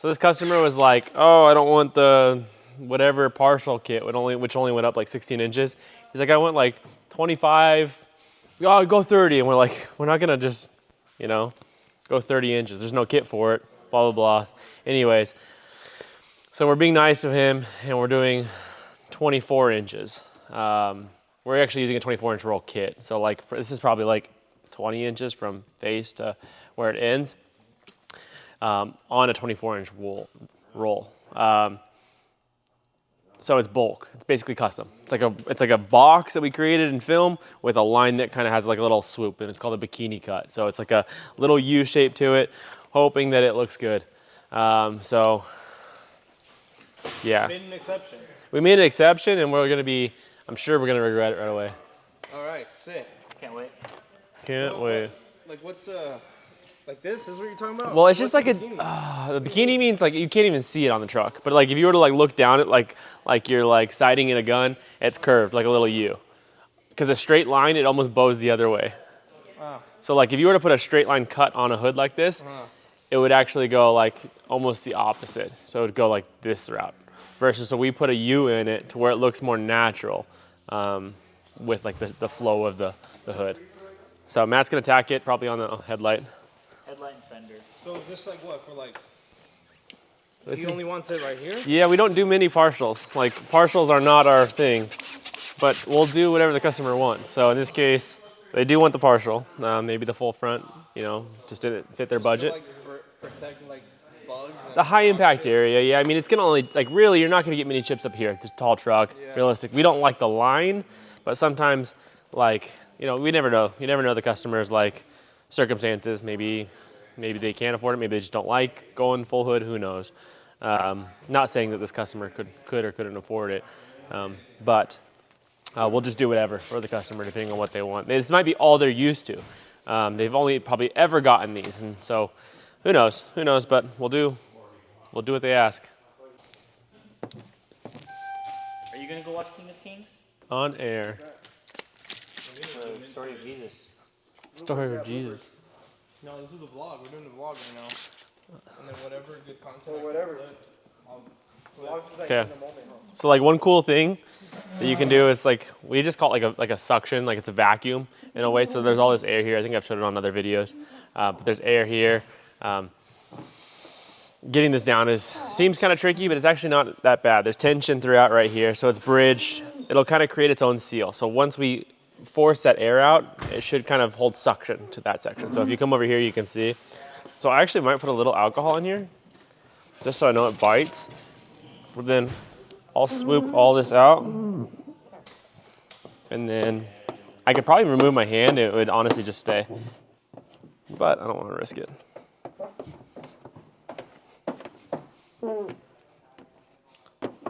So this customer was like, oh, I don't want the whatever partial kit, which only went up like 16 inches. He's like, I want like 25, oh, go 30. And we're like, we're not gonna just, you know, go 30 inches. There's no kit for it, blah, blah, blah. Anyways, so we're being nice to him and we're doing 24 inches. We're actually using a 24-inch roll kit. So like, this is probably like 20 inches from face to where it ends on a 24-inch roll. So it's bulk. It's basically custom. It's like a box that we created in film with a line that kind of has like a little swoop, and it's called a bikini cut. So it's like a little U shape to it, hoping that it looks good. So yeah. Made an exception. We made an exception, and I'm sure we're gonna regret it right away. All right, sick. Can't wait. Can't wait. Like what's like this is what you're talking about? Well, it's just What's like the bikini means like you can't even see it on the truck. But like if you were to like look down at like you're like sighting in a gun, it's curved like a little U. Because a straight line, it almost bows the other way. Wow. So like if you were to put a straight line cut on a hood like this, it would actually go like almost the opposite. So it would go like this route. Versus, so we put a U in it to where it looks more natural with like the flow of the hood. So Matt's gonna tack it probably on the headlight. Headlight and fender. So is this like what for like? He only wants it right here? Yeah, we don't do mini partials. Like partials are not our thing, but we'll do whatever the customer wants. So in this case, they do want the partial, maybe the full front. You know, just didn't fit their budget. To, like, protect like bugs. The high impact area, yeah. I mean, it's gonna only like really, you're not gonna get many chips up here. It's a tall truck, realistic. We don't like the line, but sometimes like you know, we never know. You never know the customer's like circumstances. Maybe they can't afford it. Maybe they just don't like going full hood. Who knows? Not saying that this customer could or couldn't afford it, but we'll just do whatever for the customer depending on what they want. This might be all they're used to. They've only probably ever gotten these, and so who knows? Who knows? But we'll do what they ask. Are you gonna go watch King of Kings? On air. The story of Jesus. Story of Jesus. No, this is a vlog. We're doing a vlog right now. And then whatever good content. Or whatever. Okay. So like one cool thing that you can do is like we just call it like a suction, like it's a vacuum in a way. So there's all this air here. I think I've showed it on other videos, but there's air here. Getting this down seems kind of tricky, but it's actually not that bad. There's tension throughout right here, so it's bridged. It'll kind of create its own seal. So once we force that air out, it should kind of hold suction to that section. So if you come over here, you can see. So I actually might put a little alcohol in here, just so I know it bites. But then I'll swoop all this out, and then I could probably remove my hand. It would honestly just stay, but I don't want to risk it.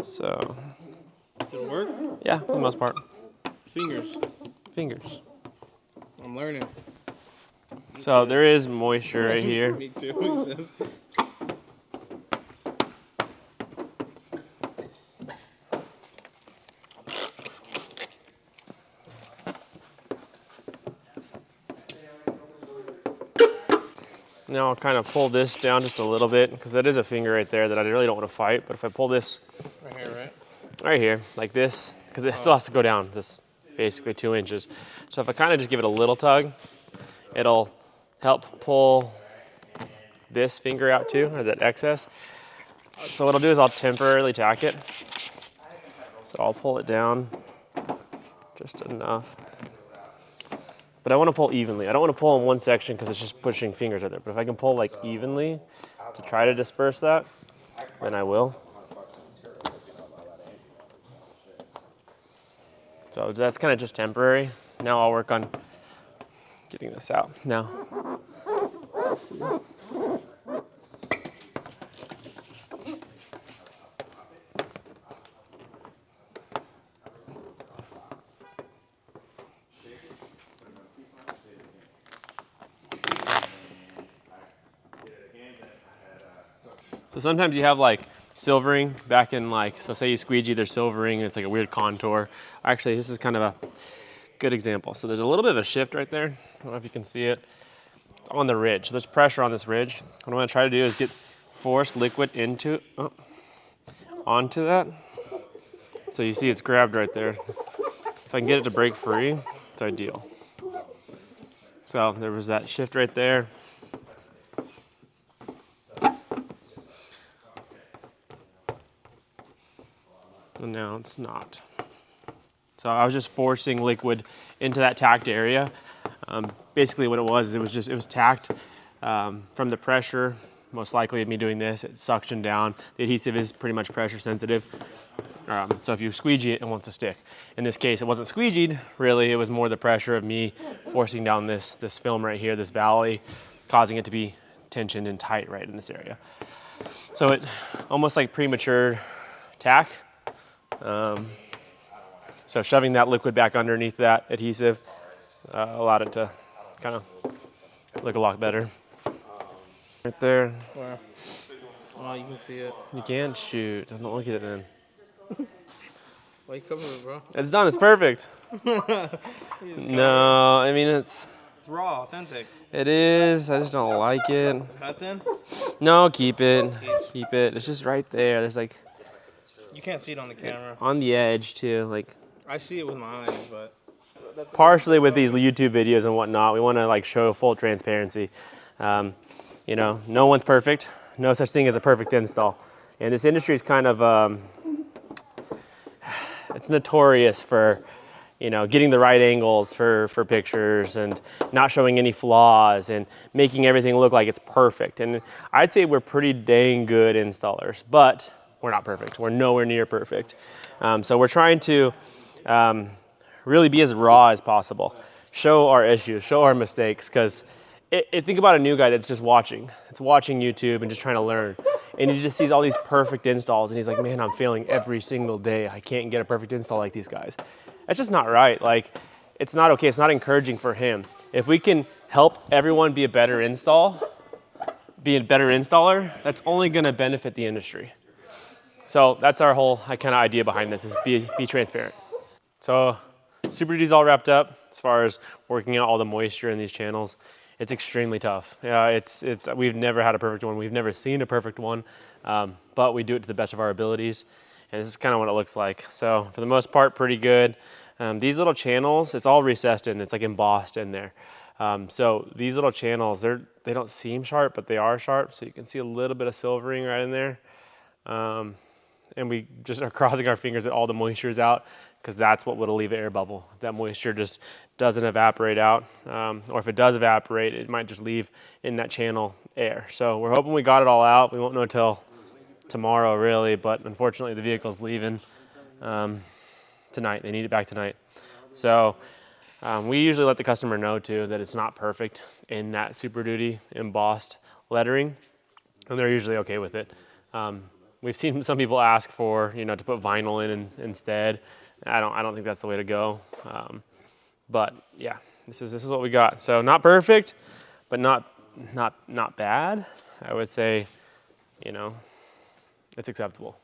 So, Did it work? yeah, for the most part. Fingers. I'm learning. So there is moisture right here. Me too, he says. Now I'll kind of pull this down just a little bit because that is a finger right there that I really don't want to fight. But if I pull this Right here, right? right here, like this, because it still has to go down this basically 2 inches. So if I kind of just give it a little tug, it'll help pull this finger out too, or that excess. So what I'll do is I'll temporarily tack it. So I'll pull it down just enough. But I want to pull evenly. I don't want to pull in one section because it's just pushing fingers right there. But if I can pull like evenly to try to disperse that, then I will. So that's kind of just temporary. Now I'll work on getting this out. Now, let's see. So sometimes you have like silvering back in like, so say you squeegee, there's silvering, and it's like a weird contour. Actually, this is kind of a good example. So there's a little bit of a shift right there. I don't know if you can see it. It's on the ridge. So there's pressure on this ridge. What I'm gonna try to do is get force liquid onto that. So you see it's grabbed right there. If I can get it to break free, it's ideal. So there was that shift right there. And now it's not. So I was just forcing liquid into that tacked area. Basically what it was tacked from the pressure. Most likely of me doing this, it suctioned down. The adhesive is pretty much pressure sensitive. So if you squeegee it, it wants to stick. In this case, it wasn't squeegeed, really. It was more the pressure of me forcing down this film right here, this valley, causing it to be tensioned and tight right in this area. So it almost like premature tack. So shoving that liquid back underneath that adhesive allowed it to kind of look a lot better. Right there. Where? Oh, you can see it. You can't shoot. Don't look at it then. Why you covering it, bro? It's done. It's perfect. No, I mean It's raw, authentic. it is. I just don't like it. Cut then? No, keep it. Keep it. It's just right there. There's like You can't see it on the camera. on the edge too. Like I see it with my eyes, but partially with these YouTube videos and whatnot, we want to like show full transparency. You know, no one's perfect. No such thing as a perfect install. And this industry is kind of, it's notorious for, you know, getting the right angles for pictures and not showing any flaws and making everything look like it's perfect. And I'd say we're pretty dang good installers, but we're not perfect. We're nowhere near perfect. So we're trying to really be as raw as possible. Show our issues, show our mistakes, because think about a new guy that's just watching. It's watching YouTube and just trying to learn. And he just sees all these perfect installs and he's like, man, I'm failing every single day. I can't get a perfect install like these guys. That's just not right. Like, it's not okay. It's not encouraging for him. If we can help everyone be a better installer, that's only gonna benefit the industry. So that's our whole kind of idea behind this, is be transparent. So Super Duty's all wrapped up as far as working out all the moisture in these channels. It's extremely tough. Yeah, we've never had a perfect one. We've never seen a perfect one, but we do it to the best of our abilities. And this is kind of what it looks like. So for the most part, pretty good. These little channels, it's all recessed in. It's like embossed in there. So these little channels, they don't seem sharp, but they are sharp. So you can see a little bit of silvering right in there. And we just are crossing our fingers that all the moisture is out, because that's what would leave an air bubble. That moisture just doesn't evaporate out. Or if it does evaporate, it might just leave in that channel air. So we're hoping we got it all out. We won't know until tomorrow, really, but unfortunately the vehicle's leaving tonight. They need it back tonight. So we usually let the customer know too that it's not perfect in that Super Duty embossed lettering, and they're usually okay with it. We've seen some people ask for, you know, to put vinyl in instead. I don't think that's the way to go. But yeah, this is what we got. So not perfect, but not bad. I would say, you know, it's acceptable.